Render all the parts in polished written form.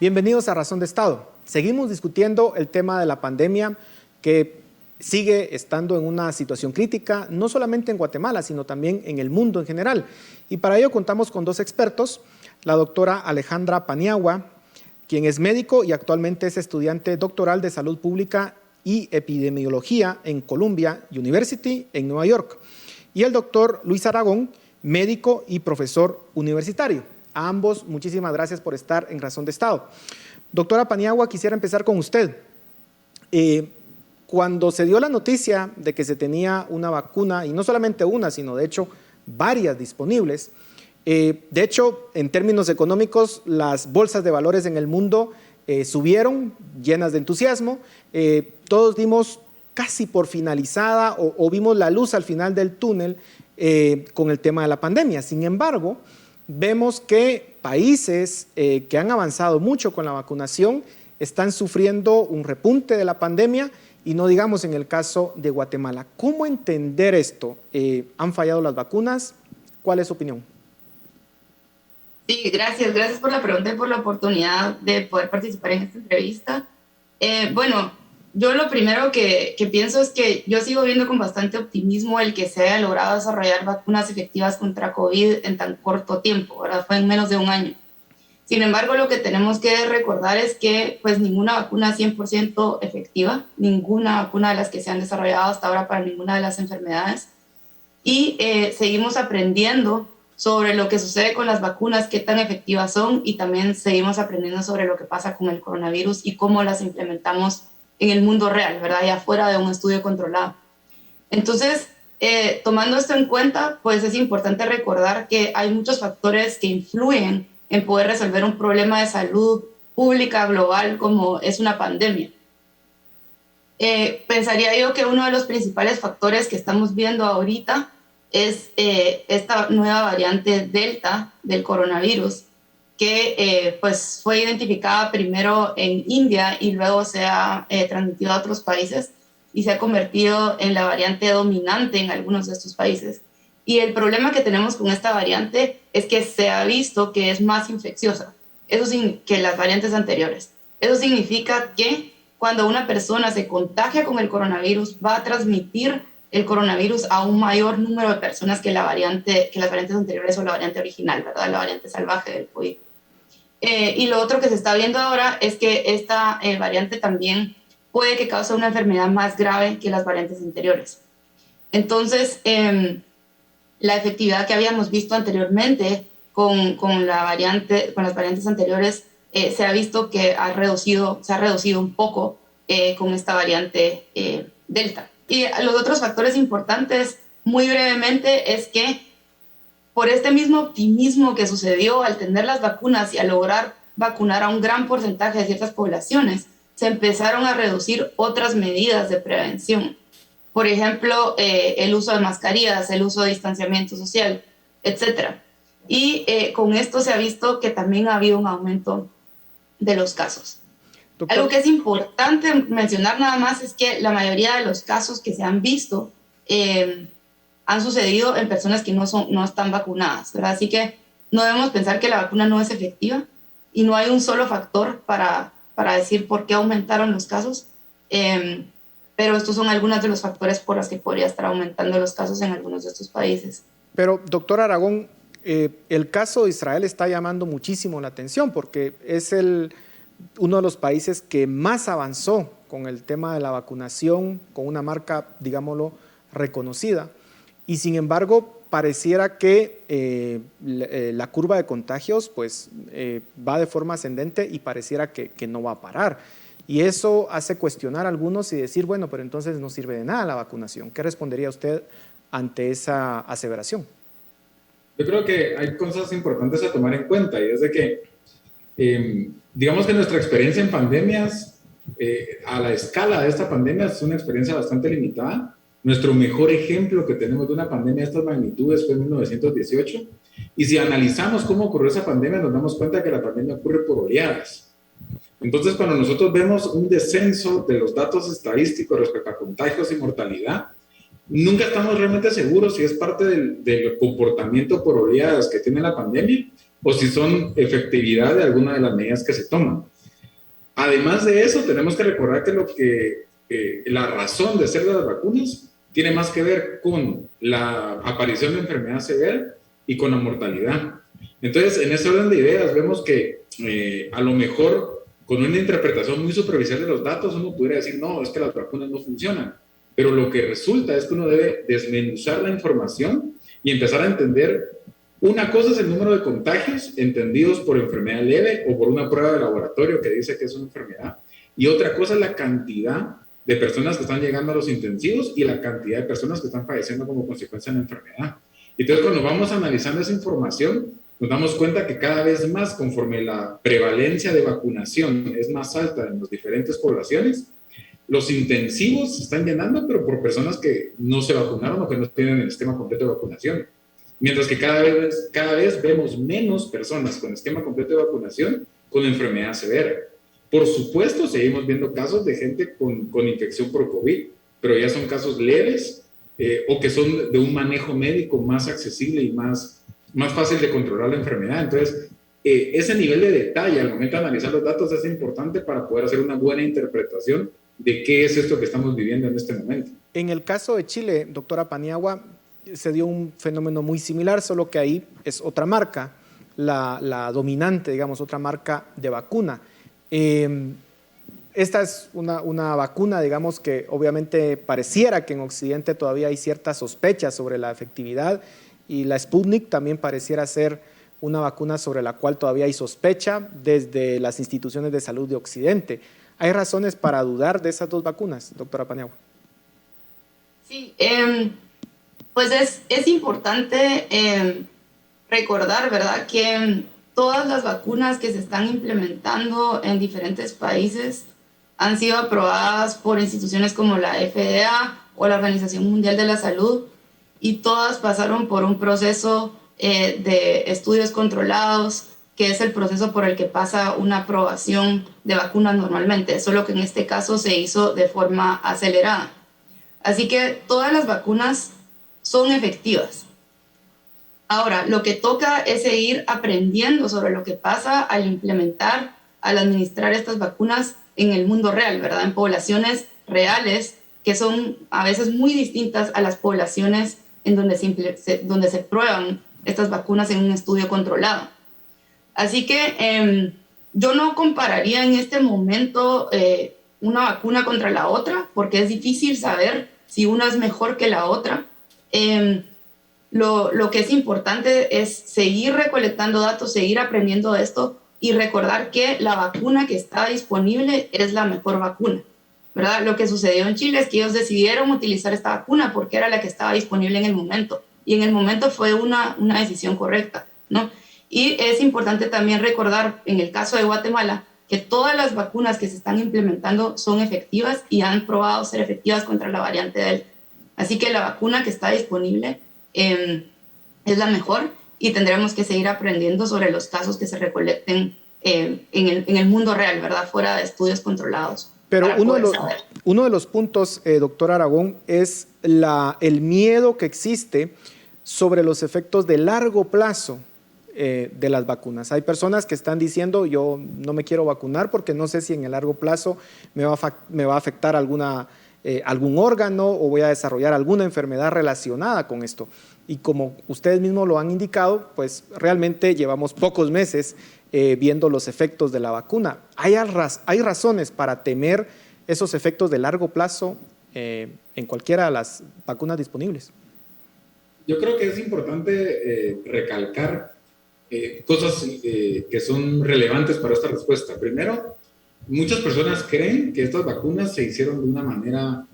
Bienvenidos a Razón de Estado. Seguimos discutiendo el tema de la pandemia que sigue estando en una situación crítica, no solamente en Guatemala, sino también en el mundo en general. Y para ello contamos con dos expertos, la doctora Alejandra Paniagua, quien es médico y actualmente es estudiante doctoral de Salud Pública y Epidemiología en Columbia University en Nueva York, y el doctor Luis Aragón, médico y profesor universitario. A ambos, muchísimas gracias por estar en Razón de Estado. Doctora Paniagua, quisiera empezar con usted. Cuando se dio la noticia de que se tenía una vacuna, y no solamente una, sino de hecho varias disponibles, de hecho, en términos económicos, las bolsas de valores en el mundo subieron, llenas de entusiasmo. Todos dimos casi por finalizada o vimos la luz al final del túnel con el tema de la pandemia. Sin embargo, vemos que países que han avanzado mucho con la vacunación están sufriendo un repunte de la pandemia y no digamos en el caso de Guatemala. ¿Cómo entender esto? ¿Han fallado las vacunas? ¿Cuál es su opinión? Sí, gracias por la pregunta y por la oportunidad de poder participar en esta entrevista. Bueno, yo lo primero que pienso es que yo sigo viendo con bastante optimismo el que se haya logrado desarrollar vacunas efectivas contra COVID en tan corto tiempo, ¿verdad? Fue en menos de un año. Sin embargo, lo que tenemos que recordar es que pues ninguna vacuna es 100% efectiva, ninguna vacuna de las que se han desarrollado hasta ahora para ninguna de las enfermedades, y seguimos aprendiendo sobre lo que sucede con las vacunas, qué tan efectivas son, y también seguimos aprendiendo sobre lo que pasa con el coronavirus y cómo las implementamos en el mundo real, ¿verdad? Y afuera de un estudio controlado. Entonces, tomando esto en cuenta, pues es importante recordar que hay muchos factores que influyen en poder resolver un problema de salud pública global como es una pandemia. Pensaría yo que uno de los principales factores que estamos viendo ahorita es esta nueva variante Delta del coronavirus, que pues fue identificada primero en India y luego se ha transmitido a otros países y se ha convertido en la variante dominante en algunos de estos países. Y el problema que tenemos con esta variante es que se ha visto que es más infecciosa que las variantes anteriores. Eso significa que cuando una persona se contagia con el coronavirus, va a transmitir el coronavirus a un mayor número de personas que las variantes anteriores o la variante original, ¿verdad? La variante salvaje del COVID. Y lo otro que se está viendo ahora es que esta variante también puede que cause una enfermedad más grave que las variantes anteriores. Entonces, la efectividad que habíamos visto anteriormente con las variantes anteriores, se ha visto que se ha reducido un poco con esta variante Delta. Y los otros factores importantes, muy brevemente, es que por este mismo optimismo que sucedió al tener las vacunas y al lograr vacunar a un gran porcentaje de ciertas poblaciones, se empezaron a reducir otras medidas de prevención. Por ejemplo, el uso de mascarillas, el uso de distanciamiento social, etc. Y con esto se ha visto que también ha habido un aumento de los casos. Doctor. Algo que es importante mencionar nada más es que la mayoría de los casos que se han visto han sucedido en personas que no están vacunadas, ¿verdad? Así que no debemos pensar que la vacuna no es efectiva y no hay un solo factor para decir por qué aumentaron los casos, pero estos son algunos de los factores por los que podría estar aumentando los casos en algunos de estos países. Pero, doctor Aragón, el caso de Israel está llamando muchísimo la atención porque es uno de los países que más avanzó con el tema de la vacunación, con una marca, digámoslo, reconocida. Y sin embargo, pareciera que la curva de contagios pues, va de forma ascendente y pareciera que no va a parar. Y eso hace cuestionar a algunos y decir, bueno, pero entonces no sirve de nada la vacunación. ¿Qué respondería usted ante esa aseveración? Yo creo que hay cosas importantes a tomar en cuenta y es de que digamos que nuestra experiencia en pandemias, a la escala de esta pandemia, es una experiencia bastante limitada. Nuestro mejor ejemplo que tenemos de una pandemia de estas magnitudes fue en 1918. Y si analizamos cómo ocurrió esa pandemia, nos damos cuenta que la pandemia ocurre por oleadas. Entonces, cuando nosotros vemos un descenso de los datos estadísticos respecto a contagios y mortalidad, nunca estamos realmente seguros si es parte del comportamiento por oleadas que tiene la pandemia o si son efectividad de alguna de las medidas que se toman. Además de eso, tenemos que recordar que la razón de ser de las vacunas tiene más que ver con la aparición de enfermedad severa y con la mortalidad. Entonces, en ese orden de ideas, vemos que a lo mejor con una interpretación muy superficial de los datos, uno pudiera decir, no, es que las vacunas no funcionan. Pero lo que resulta es que uno debe desmenuzar la información y empezar a entender. Una cosa es el número de contagios entendidos por enfermedad leve o por una prueba de laboratorio que dice que es una enfermedad. Y otra cosa es la cantidad de personas que están llegando a los intensivos y la cantidad de personas que están falleciendo como consecuencia de la enfermedad. Entonces, cuando vamos analizando esa información, nos damos cuenta que cada vez más, conforme la prevalencia de vacunación es más alta en las diferentes poblaciones, los intensivos se están llenando, pero por personas que no se vacunaron o que no tienen el esquema completo de vacunación. Mientras que cada vez vemos menos personas con esquema completo de vacunación con enfermedad severa. Por supuesto, seguimos viendo casos de gente con infección por COVID, pero ya son casos leves o que son de un manejo médico más accesible y más fácil de controlar la enfermedad. Entonces, ese nivel de detalle al momento de analizar los datos es importante para poder hacer una buena interpretación de qué es esto que estamos viviendo en este momento. En el caso de Chile, doctora Paniagua, se dio un fenómeno muy similar, solo que ahí es otra marca, la dominante, digamos, otra marca de vacuna. Esta es una vacuna, digamos, que obviamente pareciera que en Occidente todavía hay ciertas sospechas sobre la efectividad, y la Sputnik también pareciera ser una vacuna sobre la cual todavía hay sospecha desde las instituciones de salud de Occidente. ¿Hay razones para dudar de esas dos vacunas, doctora Paniagua? Sí, pues es importante recordar, ¿verdad?, que todas las vacunas que se están implementando en diferentes países han sido aprobadas por instituciones como la FDA o la Organización Mundial de la Salud, y todas pasaron por un proceso de estudios controlados, que es el proceso por el que pasa una aprobación de vacunas normalmente, solo que en este caso se hizo de forma acelerada. Así que todas las vacunas son efectivas. Ahora, lo que toca es seguir aprendiendo sobre lo que pasa al implementar, al administrar estas vacunas en el mundo real, ¿verdad? En poblaciones reales que son a veces muy distintas a las poblaciones en donde se prueban estas vacunas en un estudio controlado. Así que yo no compararía en este momento una vacuna contra la otra, porque es difícil saber si una es mejor que la otra. Lo que es importante es seguir recolectando datos, seguir aprendiendo de esto y recordar que la vacuna que está disponible es la mejor vacuna, ¿verdad? Lo que sucedió en Chile es que ellos decidieron utilizar esta vacuna porque era la que estaba disponible en el momento, y en el momento fue una decisión correcta, ¿no? Y es importante también recordar, en el caso de Guatemala, que todas las vacunas que se están implementando son efectivas y han probado ser efectivas contra la variante Delta. Así que la vacuna que está disponible es la mejor, y tendremos que seguir aprendiendo sobre los casos que se recolecten en el mundo real, ¿verdad? Fuera de estudios controlados. Pero uno de los puntos, doctor Aragón, es el miedo que existe sobre los efectos de largo plazo de las vacunas. Hay personas que están diciendo, yo no me quiero vacunar porque no sé si en el largo plazo me va a afectar algún órgano o voy a desarrollar alguna enfermedad relacionada con esto. Y como ustedes mismos lo han indicado, pues realmente llevamos pocos meses viendo los efectos de la vacuna. ¿Hay razones para temer esos efectos de largo plazo en cualquiera de las vacunas disponibles? Yo creo que es importante recalcar cosas que son relevantes para esta respuesta. Primero, muchas personas creen que estas vacunas se hicieron de una manera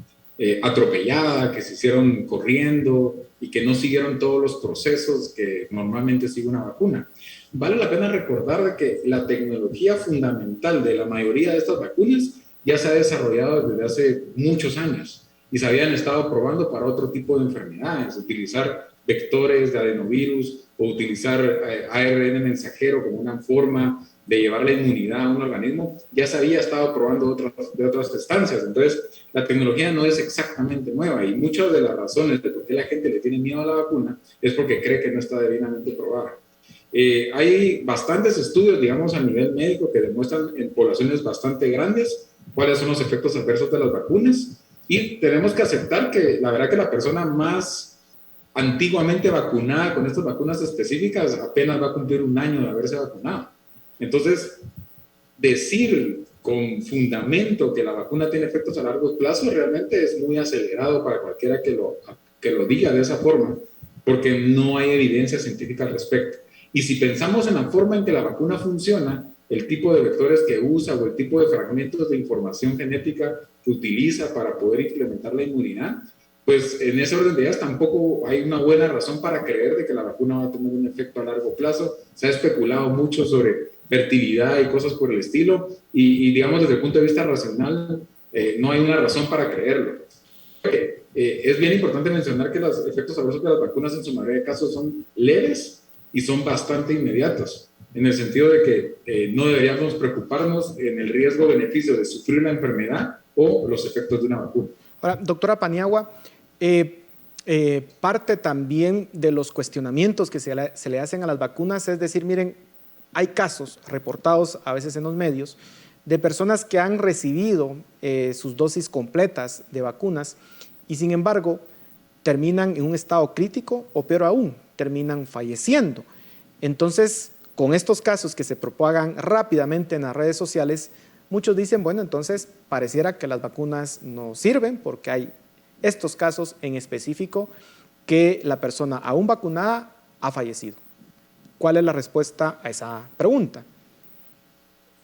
atropellada, que se hicieron corriendo y que no siguieron todos los procesos que normalmente sigue una vacuna. Vale la pena recordar de que la tecnología fundamental de la mayoría de estas vacunas ya se ha desarrollado desde hace muchos años y se habían estado probando para otro tipo de enfermedades, utilizar vectores de adenovirus o utilizar ARN mensajero como una forma de llevar la inmunidad a un organismo, ya se había estado probando de otras instancias. Entonces, la tecnología no es exactamente nueva, y muchas de las razones de por qué la gente le tiene miedo a la vacuna es porque cree que no está debidamente probada. Hay bastantes estudios, digamos, a nivel médico que demuestran en poblaciones bastante grandes cuáles son los efectos adversos de las vacunas, y tenemos que aceptar que la verdad que la persona más antiguamente vacunada con estas vacunas específicas apenas va a cumplir un año de haberse vacunado. Entonces, decir con fundamento que la vacuna tiene efectos a largo plazo realmente es muy acelerado para cualquiera que lo diga de esa forma, porque no hay evidencia científica al respecto. Y si pensamos en la forma en que la vacuna funciona, el tipo de vectores que usa o el tipo de fragmentos de información genética que utiliza para poder implementar la inmunidad, pues en ese orden de ideas tampoco hay una buena razón para creer de que la vacuna va a tener un efecto a largo plazo. Se ha especulado mucho sobre fertilidad y cosas por el estilo, y digamos desde el punto de vista racional, no hay una razón para creerlo. Es bien importante mencionar que los efectos adversos de las vacunas en su mayoría de casos son leves y son bastante inmediatos, en el sentido de que no deberíamos preocuparnos en el riesgo-beneficio de sufrir la enfermedad o los efectos de una vacuna. Ahora, doctora Paniagua, parte también de los cuestionamientos que se le hacen a las vacunas es decir, miren, hay casos reportados a veces en los medios de personas que han recibido sus dosis completas de vacunas y sin embargo terminan en un estado crítico o peor aún, terminan falleciendo. Entonces, con estos casos que se propagan rápidamente en las redes sociales, muchos dicen, bueno, entonces pareciera que las vacunas no sirven porque hay estos casos en específico que la persona aún vacunada ha fallecido. ¿Cuál es la respuesta a esa pregunta?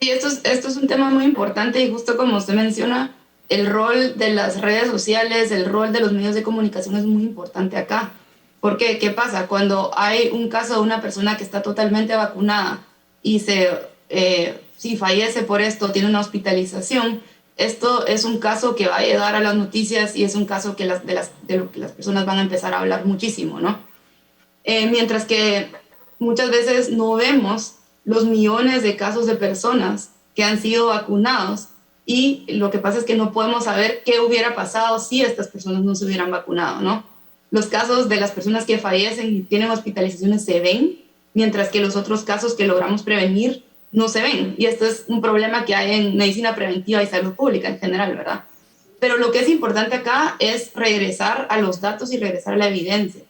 Sí, esto es un tema muy importante y justo como usted menciona, el rol de las redes sociales, el rol de los medios de comunicación es muy importante acá. Porque, ¿qué pasa? Cuando hay un caso de una persona que está totalmente vacunada y si fallece por esto, tiene una hospitalización, esto es un caso que va a llegar a las noticias y es un caso de lo que las personas van a empezar a hablar muchísimo, ¿no? Mientras que muchas veces no vemos los millones de casos de personas que han sido vacunados y lo que pasa es que no podemos saber qué hubiera pasado si estas personas no se hubieran vacunado, ¿no? Los casos de las personas que fallecen y tienen hospitalizaciones se ven, mientras que los otros casos que logramos prevenir no se ven. Y esto es un problema que hay en medicina preventiva y salud pública en general, ¿verdad? Pero lo que es importante acá es regresar a los datos y regresar a la evidencia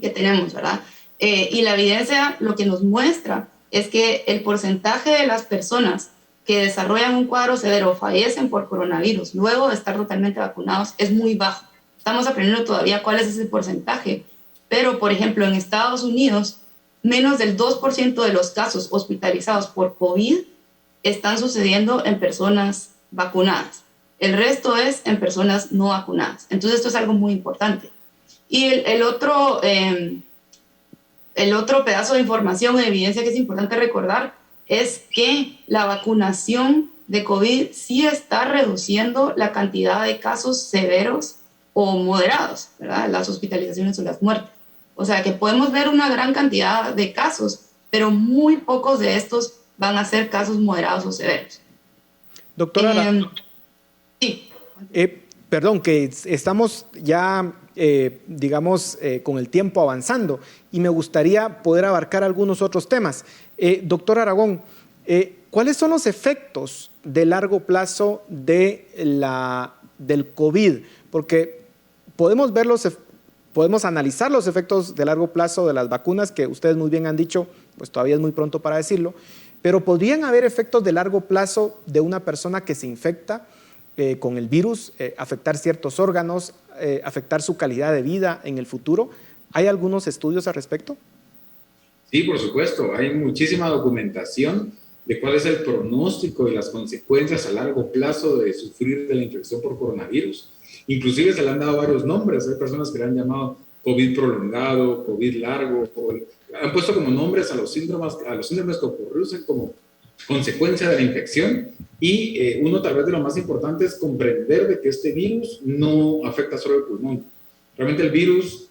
que tenemos, ¿verdad? Y la evidencia lo que nos muestra es que el porcentaje de las personas que desarrollan un cuadro severo o fallecen por coronavirus luego de estar totalmente vacunados es muy bajo. Estamos aprendiendo todavía cuál es ese porcentaje, pero por ejemplo en Estados Unidos menos del 2% de los casos hospitalizados por COVID están sucediendo en personas vacunadas. El resto es en personas no vacunadas. Entonces esto es algo muy importante. Y el otro pedazo de información o de evidencia que es importante recordar es que la vacunación de COVID sí está reduciendo la cantidad de casos severos o moderados, ¿verdad? Las hospitalizaciones o las muertes. O sea que podemos ver una gran cantidad de casos, pero muy pocos de estos van a ser casos moderados o severos. Doctora, sí. Perdón, que estamos ya, con el tiempo avanzando y me gustaría poder abarcar algunos otros temas. Doctor Aragón, ¿cuáles son los efectos de largo plazo del COVID? Porque podemos analizar los efectos de largo plazo de las vacunas, que ustedes muy bien han dicho, pues todavía es muy pronto para decirlo, pero ¿podrían haber efectos de largo plazo de una persona que se infecta con el virus, afectar ciertos órganos, afectar su calidad de vida en el futuro? ¿Hay algunos estudios al respecto? Sí, por supuesto. Hay muchísima documentación de cuál es el pronóstico y las consecuencias a largo plazo de sufrir de la infección por coronavirus. Inclusive se le han dado varios nombres. Hay personas que le han llamado COVID prolongado, COVID largo, han puesto como nombres a los síndromes que ocurren como consecuencia de la infección. Y uno tal vez de lo más importante es comprender de que este virus no afecta solo el pulmón. Realmente el virus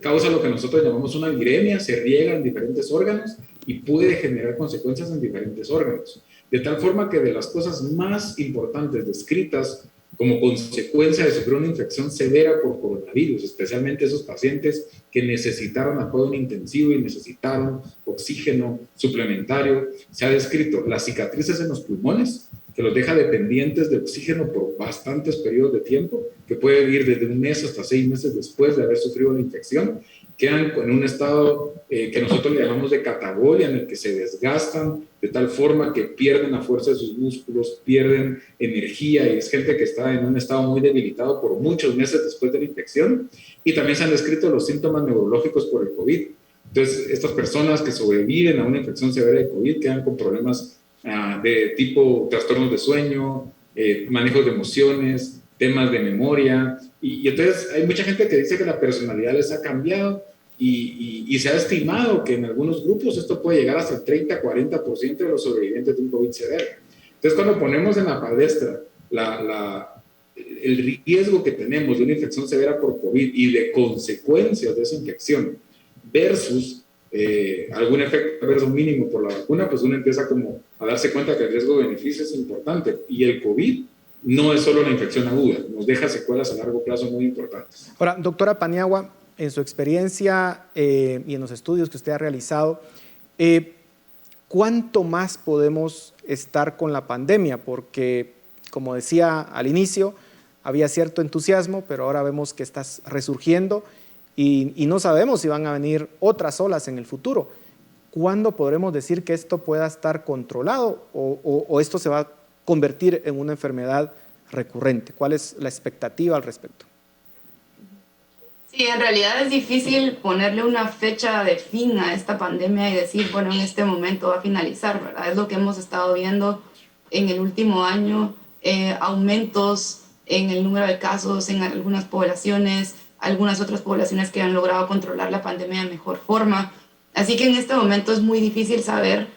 causa lo que nosotros llamamos una viremia, se riega en diferentes órganos y puede generar consecuencias en diferentes órganos. De tal forma que de las cosas más importantes descritas como consecuencia de sufrir una infección severa por coronavirus, especialmente esos pacientes que necesitaron apoyo intensivo y necesitaron oxígeno suplementario. Se ha descrito las cicatrices en los pulmones, que los deja dependientes de oxígeno por bastantes periodos de tiempo, que puede ir desde un mes hasta 6 meses después de haber sufrido la infección. Quedan en un estado que nosotros le llamamos de catabolia, en el que se desgastan de tal forma que pierden la fuerza de sus músculos, pierden energía, y es gente que está en un estado muy debilitado por muchos meses después de la infección. Y también se han descrito los síntomas neurológicos por el COVID. Entonces, estas personas que sobreviven a una infección severa de COVID quedan con problemas de tipo trastornos de sueño, manejo de emociones, temas de memoria, y entonces hay mucha gente que dice que la personalidad les ha cambiado, y se ha estimado que en algunos grupos esto puede llegar hasta el 30-40% de los sobrevivientes de un COVID severo. Entonces, cuando ponemos en la palestra el riesgo que tenemos de una infección severa por COVID y de consecuencias de esa infección versus algún efecto adverso mínimo por la vacuna, pues uno empieza como a darse cuenta que el riesgo-beneficio es importante, y el COVID no es solo la infección aguda, nos deja secuelas a largo plazo muy importantes. Ahora, doctora Paniagua, en su experiencia y en los estudios que usted ha realizado, ¿cuánto más podemos estar con la pandemia? Porque, como decía al inicio, había cierto entusiasmo, pero ahora vemos que está resurgiendo y no sabemos si van a venir otras olas en el futuro. ¿Cuándo podremos decir que esto pueda estar controlado o esto se va a convertir en una enfermedad recurrente? ¿Cuál es la expectativa al respecto? Sí, en realidad es difícil ponerle una fecha de fin a esta pandemia y decir, bueno, en este momento va a finalizar, ¿verdad? Es lo que hemos estado viendo en el último año, aumentos en el número de casos en algunas poblaciones, algunas otras poblaciones que han logrado controlar la pandemia de mejor forma. Así que en este momento es muy difícil saber,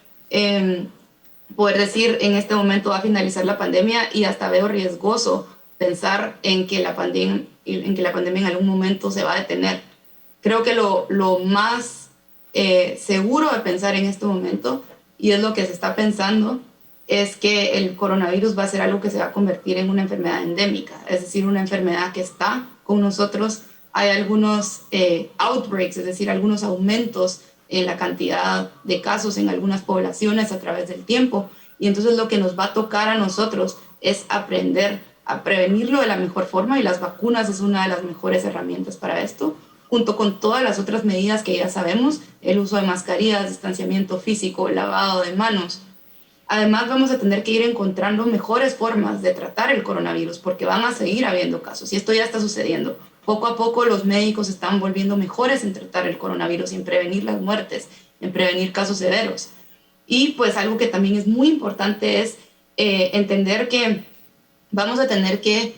poder decir en este momento va a finalizar la pandemia, y hasta veo riesgoso pensar en que la pandemia en algún momento se va a detener. Creo que lo más seguro de pensar en este momento, y es lo que se está pensando, es que el coronavirus va a ser algo que se va a convertir en una enfermedad endémica, es decir, una enfermedad que está con nosotros. Hay algunos outbreaks, es decir, algunos aumentos en la cantidad de casos en algunas poblaciones a través del tiempo, y entonces lo que nos va a tocar a nosotros es aprender a prevenirlo de la mejor forma, y las vacunas es una de las mejores herramientas para esto, junto con todas las otras medidas que ya sabemos, el uso de mascarillas, distanciamiento físico, lavado de manos. Además, vamos a tener que ir encontrando mejores formas de tratar el coronavirus, porque van a seguir habiendo casos, y esto ya está sucediendo. Poco a poco los médicos están volviendo mejores en tratar el coronavirus, en prevenir las muertes, en prevenir casos severos. Y pues algo que también es muy importante es entender que vamos a tener que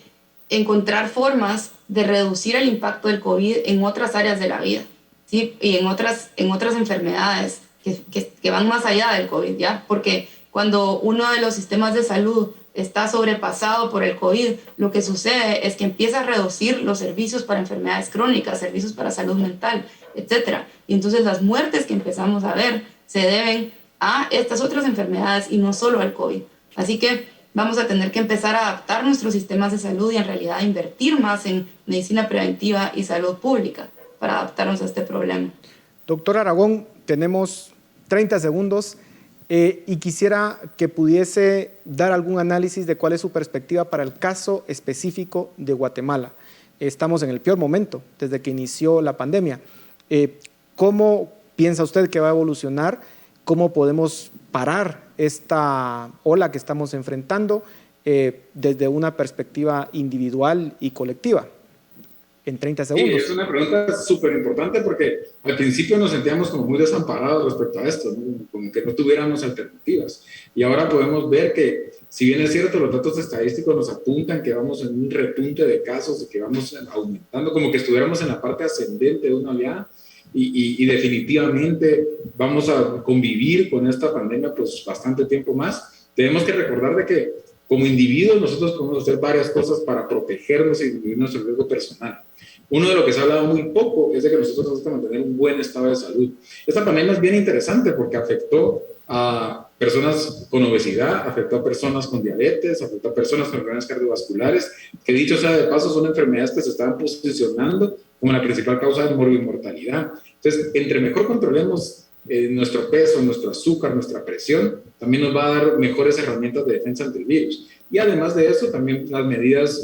encontrar formas de reducir el impacto del COVID en otras áreas de la vida, ¿sí? Y en otras enfermedades que van más allá del COVID, ¿ya? Porque cuando uno de los sistemas de salud está sobrepasado por el COVID, lo que sucede es que empieza a reducir los servicios para enfermedades crónicas, servicios para salud mental, etc. Y entonces las muertes que empezamos a ver se deben a estas otras enfermedades y no solo al COVID. Así que vamos a tener que empezar a adaptar nuestros sistemas de salud y en realidad invertir más en medicina preventiva y salud pública para adaptarnos a este problema. Doctor Aragón, tenemos 30 segundos. Y quisiera que pudiese dar algún análisis de cuál es su perspectiva para el caso específico de Guatemala. Estamos en el peor momento desde que inició la pandemia. ¿Cómo piensa usted que va a evolucionar? ¿Cómo podemos parar esta ola que estamos enfrentando desde una perspectiva individual y colectiva? En 30 segundos. Sí, es una pregunta súper importante, porque al principio nos sentíamos como muy desamparados respecto a esto, ¿no? Como que no tuviéramos alternativas. Y ahora podemos ver que, si bien es cierto, los datos estadísticos nos apuntan que vamos en un repunte de casos y que vamos aumentando, como que estuviéramos en la parte ascendente de una oleada, y definitivamente vamos a convivir con esta pandemia pues bastante tiempo más. Tenemos que recordar de que como individuos nosotros podemos hacer varias cosas para protegernos y disminuir nuestro riesgo personal. Uno de lo que se ha hablado muy poco es de que nosotros tenemos que mantener un buen estado de salud. Esta pandemia es bien interesante porque afectó a personas con obesidad, afectó a personas con diabetes, afectó a personas con enfermedades cardiovasculares, que dicho sea de paso son enfermedades que se estaban posicionando como la principal causa de morbimortalidad. Entonces, entre mejor controlemos nuestro peso, nuestro azúcar, nuestra presión, también nos va a dar mejores herramientas de defensa ante el virus. Y además de eso, también las medidas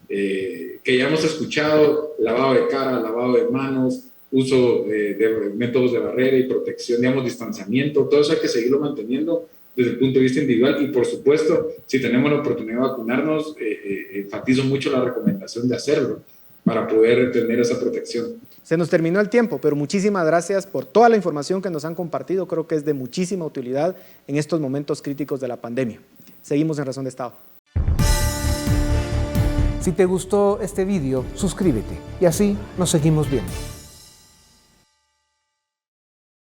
que ya hemos escuchado, lavado de cara, lavado de manos, uso de métodos de barrera y protección, digamos, distanciamiento, todo eso hay que seguirlo manteniendo desde el punto de vista individual y, por supuesto, si tenemos la oportunidad de vacunarnos, enfatizo mucho la recomendación de hacerlo para poder tener esa protección. Se nos terminó el tiempo, pero muchísimas gracias por toda la información que nos han compartido. Creo que es de muchísima utilidad en estos momentos críticos de la pandemia. Seguimos en Razón de Estado. Si te gustó este video, suscríbete y así nos seguimos viendo.